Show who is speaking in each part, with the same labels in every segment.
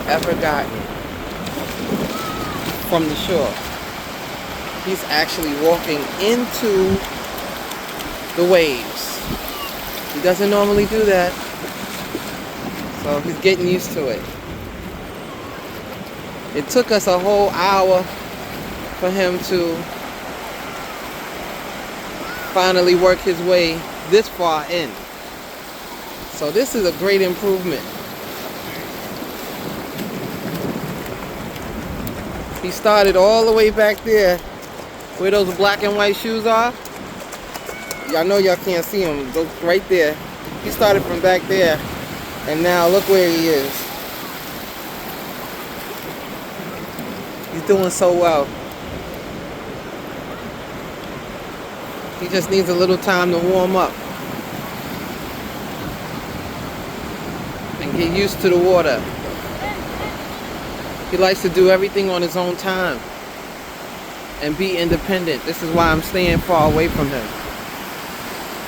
Speaker 1: ever gotten from the shore. He's actually walking into the waves. He doesn't normally do that, so he's getting used to it. It took us a whole hour for him to finally work his way this far in. So this is a great improvement. He started all the way back there where those black and white shoes are. Y'all know y'all can't see him. Those right there. He started from back there, and now look where he is. He's doing so well. He just needs a little time to warm up and get used to the water. He likes to do everything on his own time and be independent. This is why I'm staying far away from him.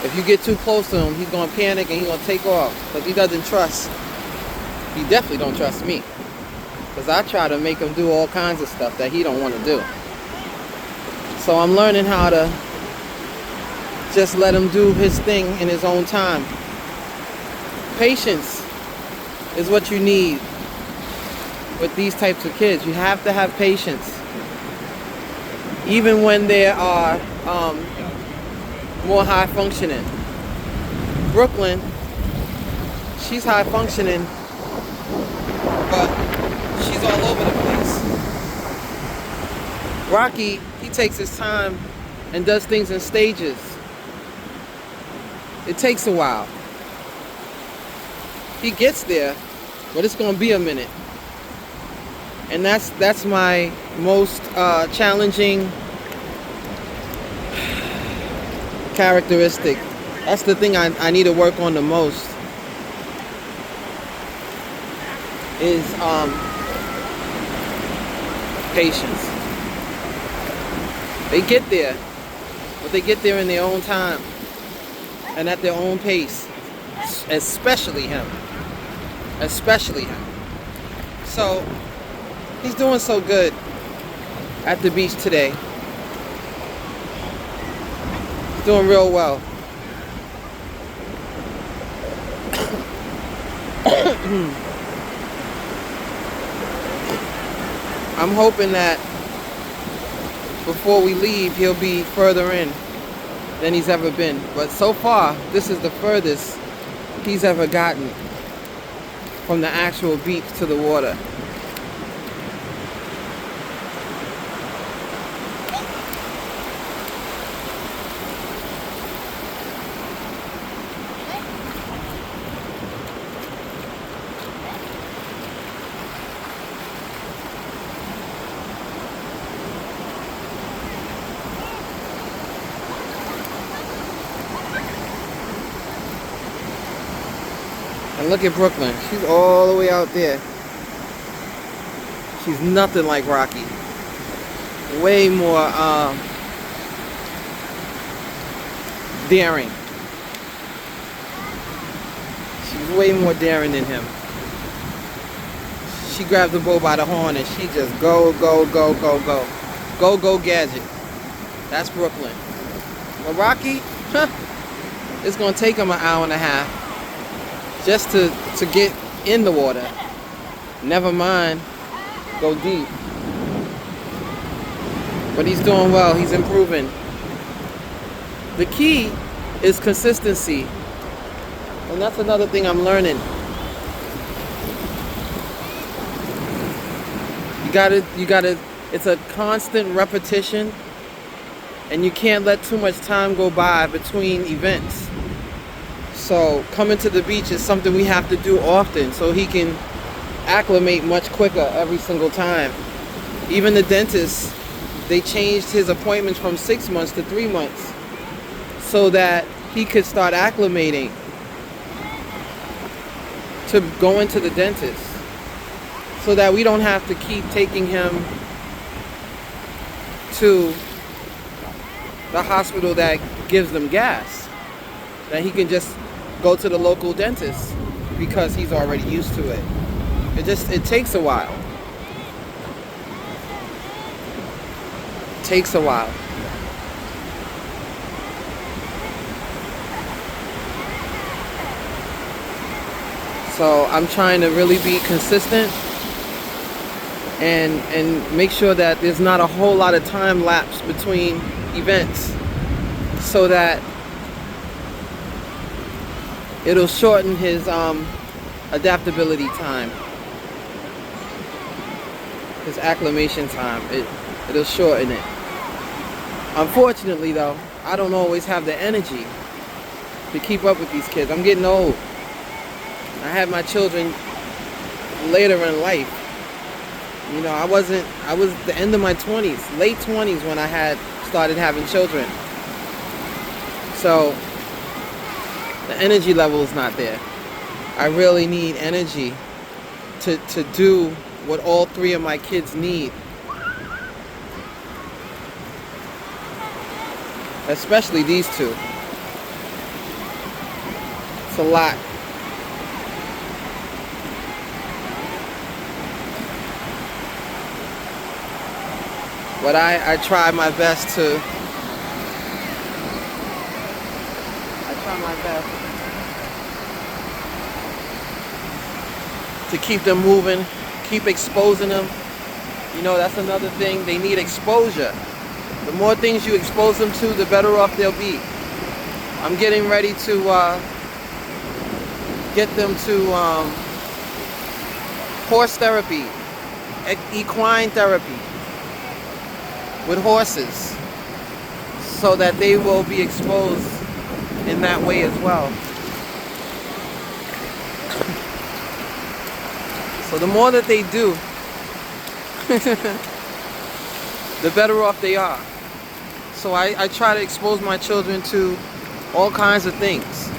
Speaker 1: If you get too close to him, he's going to panic and he's going to take off because he doesn't trust. He definitely don't trust me, because I try to make him do all kinds of stuff that he don't want to do. So I'm learning how to just let him do his thing in his own time. Patience is what you need with these types of kids. You have to have patience. Even when they are more high functioning. Brooklyn, she's high functioning, but she's all over the place. Rocky, he takes his time and does things in stages. It takes a while. He gets there, but it's going to be a minute. And that's my most challenging characteristic. That's the thing I need to work on the most, is patience. They get there, but they get there in their own time and at their own pace. Especially him. So he's doing so good at the beach today. He's doing real well. I'm hoping that before we leave, he'll be further in than he's ever been. But so far, this is the furthest he's ever gotten from the actual beach to the water. And look at Brooklyn. She's all the way out there. She's nothing like Rocky. Way more daring. She's way more daring than him. She grabs the bull by the horn and she just go, go, go, go, go. Go, go, gadget. That's Brooklyn. But Rocky, it's going to take him an hour and a half just to get in the water. Never mind go deep. But he's doing well. He's improving. The key is consistency. And that's another thing I'm learning. You gotta, it's a constant repetition, and you can't let too much time go by between events. So coming to the beach is something we have to do often so he can acclimate much quicker every single time. Even the dentist, they changed his appointments from 6 months to 3 months so that he could start acclimating to going to the dentist, so that we don't have to keep taking him to the hospital that gives them gas, that he can just go to the local dentist because he's already used to it. It takes a while. It takes a while. So I'm trying to really be consistent and make sure that there's not a whole lot of time lapse between events, so that it'll shorten his adaptability time, his acclimation time. It'll shorten it. Unfortunately though, I don't always have the energy to keep up with these kids. I'm getting old. I had my children later in life. You know, I was the end of my 20s, late 20s when I started having children. So the energy level is not there. I really need energy to do what all three of my kids need. Especially these two. It's a lot. But I try my best to keep them moving, keep exposing them. You know, that's another thing. They need exposure. The more things you expose them to, the better off they'll be. I'm getting ready to get them to horse therapy, equine therapy with horses, so that they will be exposed in that way as well. So the more that they do, the better off they are. So I try to expose my children to all kinds of things,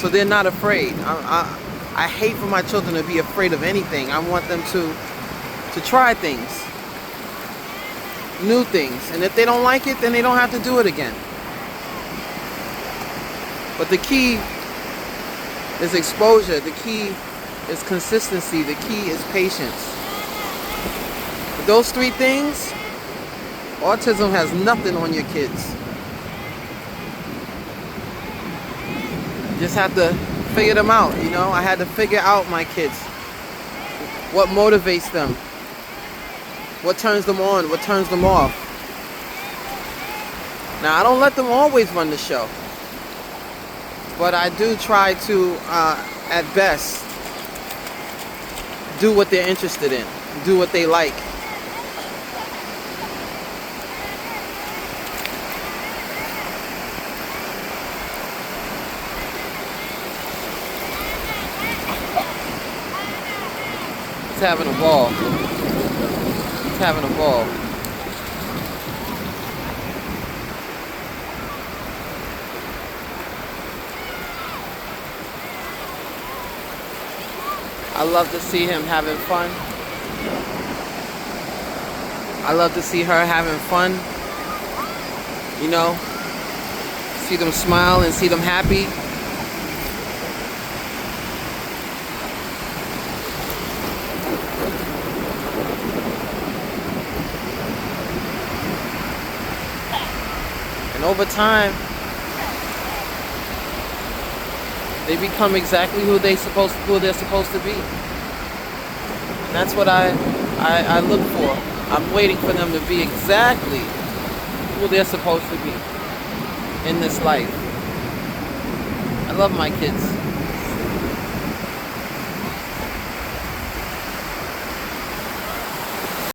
Speaker 1: so they're not afraid. I hate for my children to be afraid of anything. I want them to try things, new things, and if they don't like it, then they don't have to do it again. But the key is exposure. The key is consistency. The key is patience. With those three things, autism has nothing on your kids. You just have to figure them out, you know. I had to figure out my kids. What motivates them? What turns them on? What turns them off? Now, I don't let them always run the show, but I do try to, at best, do what they're interested in, do what they like. He's having a ball. He's having a ball. I love to see him having fun. I love to see her having fun. You know, see them smile and see them happy. And over time, they become exactly who they're supposed to be. And that's what I look for. I'm waiting for them to be exactly who they're supposed to be in this life. I love my kids.